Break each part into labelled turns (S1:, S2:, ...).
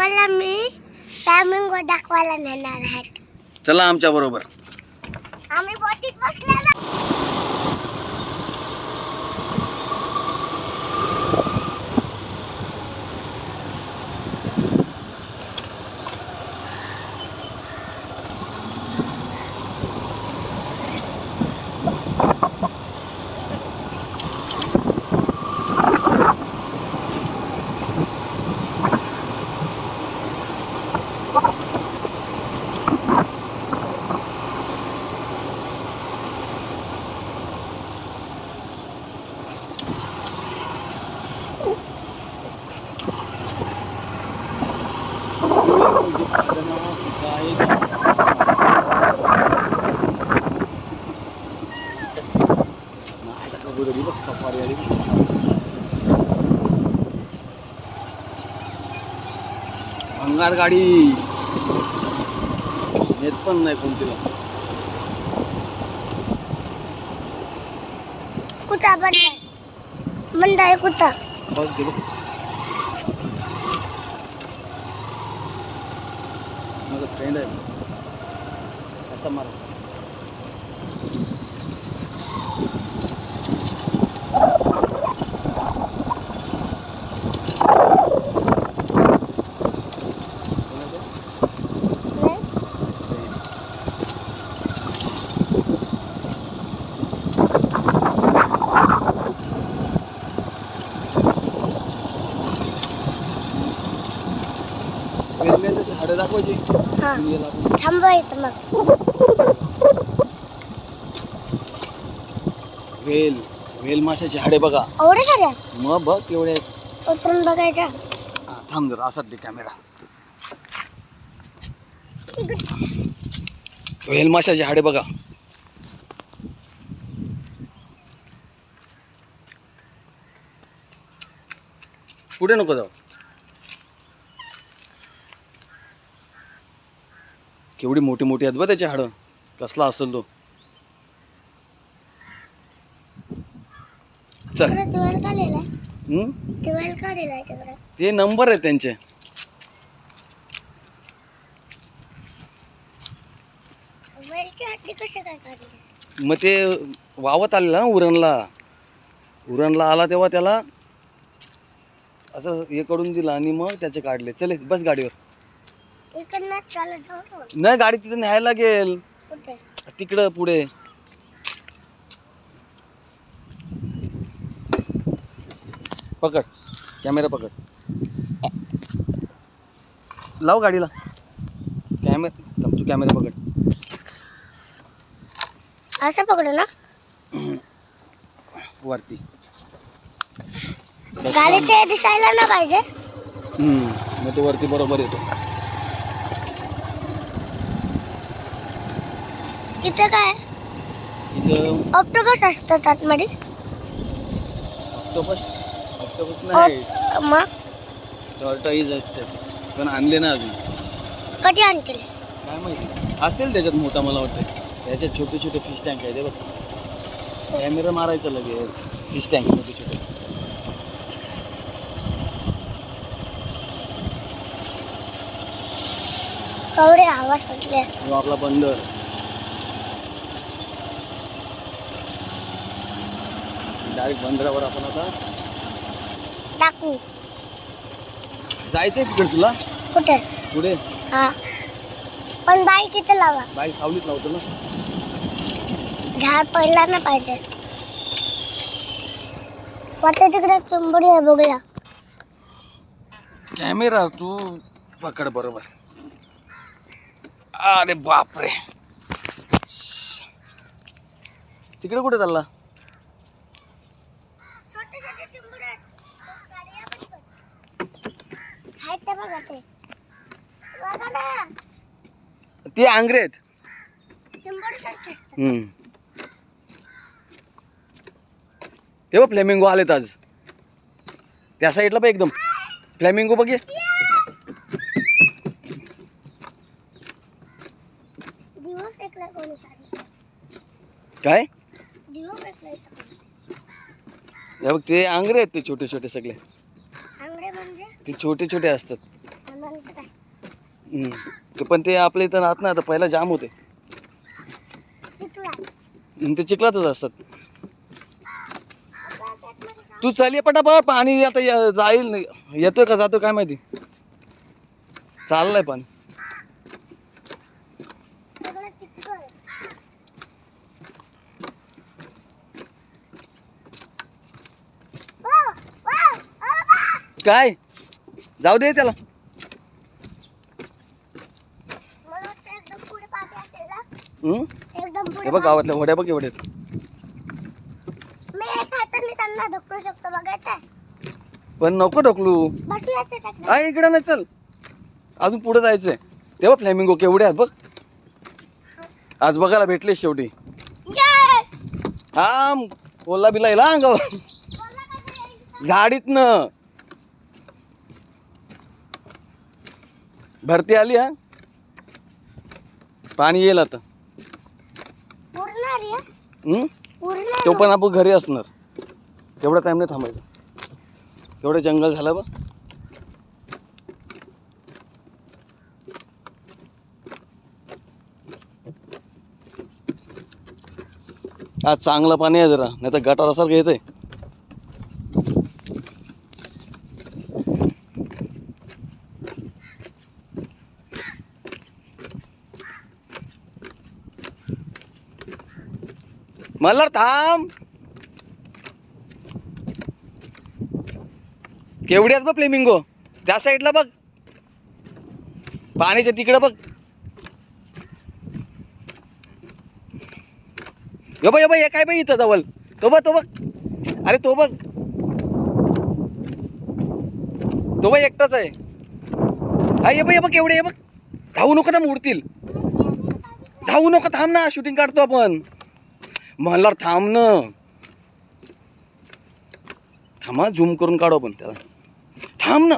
S1: तुम्हाला मी फ्लॅमिंगो दाखवायला नेणार आहे.
S2: चला आमच्या बरोबर.
S1: आम्ही बोटीत बसलेलो.
S2: भंगार गाडी येत पण नाही कोणतीला.
S1: कुठं मंदाय कुठं
S2: बघ गेलो. माझा फ्रेंड आहे असा मारा. झाडं दाखवायची.
S1: थांबवायचं मग.
S2: वेल वेल माशाची हाडे बघा.
S1: एवढे सारे
S2: मग बघ एवढे
S1: उतरून बघायचा.
S2: थांब जरा असाच दे कॅमेरा. वेल माशाची हाडे बघा. पुढे नको जाऊ. केवढी मोठी मोठी आहेत बघ त्याची हाडं. कसला असेल तो. चल ते नंबर आहे त्यांचे. मग ते वावत आलेला ना उरणला आला तेव्हा त्याला असं हे करून दिलं आणि मग त्याचे काढले. चले बस गाडीवर. नाही गाडी तिथे न्यायला लागेल. तिकडं पुढे. पकड कॅमेरा पकड. लाव गाडीला कॅमेरा. तू कॅमेरा पकड.
S1: असं पकड ना
S2: वरती.
S1: गाडीचे दिसायला ना पाहिजे.
S2: मग तो वरती बरोबर येतो.
S1: इथे काय
S2: इथं
S1: ऑक्टोपस असतात आतमध्ये.
S2: ऑक्टोपस नाही.
S1: मग
S2: टॉर्टॉइज आहेत त्याचे पण आणले ना अजून.
S1: कधी आणतील
S2: काय माहिती. असेल त्याच्यात मोठा मला वाटतं. त्याच्यात छोटे छोटे फिश टँक आहे ते बघ. कॅमेरा मारायचा लगेच. फिश टँक मोठे छोटे.
S1: कवडे आवाज सुटले.
S2: आपला बंदर. डायरेक्ट बंदरावर आपण आता
S1: टाकू.
S2: जायचंय तिकडे तुला.
S1: कुठे
S2: पुढे.
S1: हा पण बाईक इथे लावा.
S2: बाईक सावलीत लावतो ना.
S1: झाड पडला ना पाहिजे. वाटतं तिकडे चिंबडी आहे बघूया.
S2: कॅमेरा तू पकड बरोबर. अरे बापरे. तिकडे कुठे चालला. ते आंग्रे आहेत. तेव्हा फ्लेमिंगो आलेत आज. त्या साईडला पण एकदम फ्लेमिंगो बघ. काय बघ ते आंग्रे आहेत. ते छोटे छोटे सगळे. ते छोटे छोटे असतात. पण ते आपल्या इथं राहत नाही आता, पहिला जाम होते.
S1: चिखलात.
S2: ते चिखलातच असतात. तू चल ये पटापट, पाणी आता जाईल. येतोय का जातोय काय माहिती. चाललंय पाणी.
S1: सगळं चिखल. ओ, ओ, ओ,
S2: काय जाऊ दे त्याला.
S1: मला वाटतं एकदम पुढे पाणी असेल ना. एकदम
S2: हे
S1: पुढे
S2: बघ गावातल्या होड्या बघ एवढ्या.
S1: मी एक हाताने त्यांना ढकलू शकतो, बघायचं.
S2: पण नको ढकलू.
S1: बसूयाचं त्यातलं.
S2: आहे इकडं नाही, चल अजून पुढे जायचंय. तेव्हा फ्लॅमिंगो केवढे आहेत बघ. आज बघायला भेटले शेवटी. हा ओला बिला येला अंगावर झाडीतनं. भरती आली. हा पाणी येईल आता.
S1: उरणार आहे.
S2: तो पण आपण घरी असणार. तेवढा टाइम नाही थांबायचा. एवढं जंगल झालं बा. आज चांगलं पाणी आहे जरा, नाही तर गटारासारखं येतंय. मल्हार थांब. केवढी आहेत बघ फ्लेमिंगो. त्या साईडला बघ, पाण्याच्या तिकडं बघ. यो बघ हे काय बघ इथं जवळ. तो बघ अरे तो बघ एकटाच आहे. हा ये बघ केवढे. हे बघ धावू नको ना, उडतील. धावू नको, थांब ना, शूटिंग काढतो आपण. मल्हार थांब ना. थांबा, झूम करून काढू आपण त्याला. थांब ना.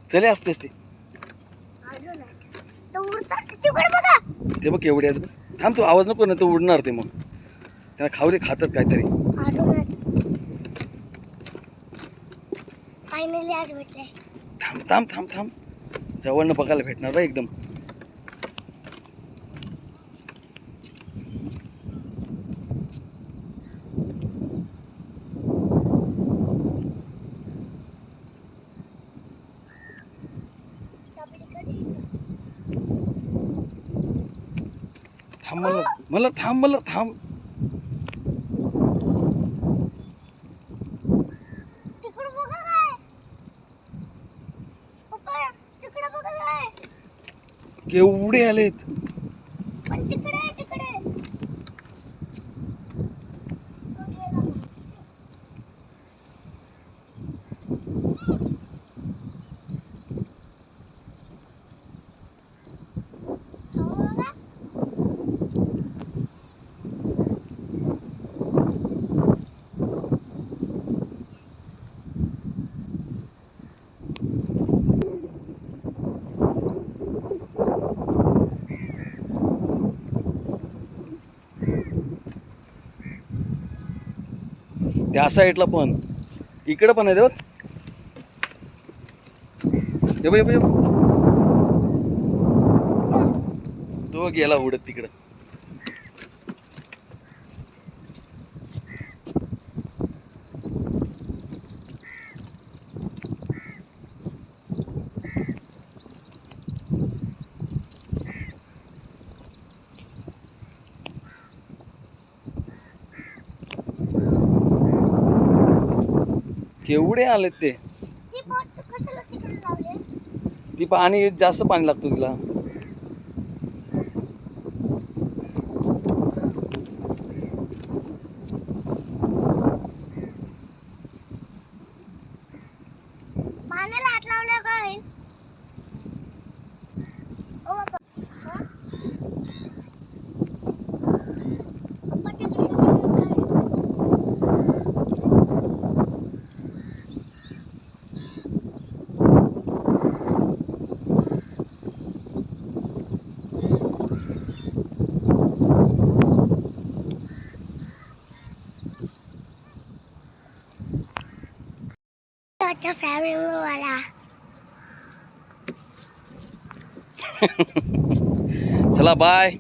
S2: चले असतेस ते. ते बघ केवढे आहेत बघ. थांब तू, आवाज नको ना, तो उडणार ते. मग त्याला खाऊ दे, खातात काहीतरी.
S1: फायनली आज भेटले.
S2: थांब थांब थांब थांब, जवळनं बघायला भेटणार बा एकदम. थांब मला थांब थांब.
S1: तिकडे बघा काय. पप्पा तिकडे बघा काय.
S2: केवढे आलेत.
S1: पण तिकडे
S2: त्या साईडला पण, इकडे पण आहे बघ. ये बघ तो गेला उडत तिकडं. केवढे आलेत ते. ती पाणी जास्त पाणी लागतं तिला.
S1: पाण्याला हात लावला काय. ओ बाबा. पप्पा ते आमच्या फॅमिलीवाला.
S2: चला बाय.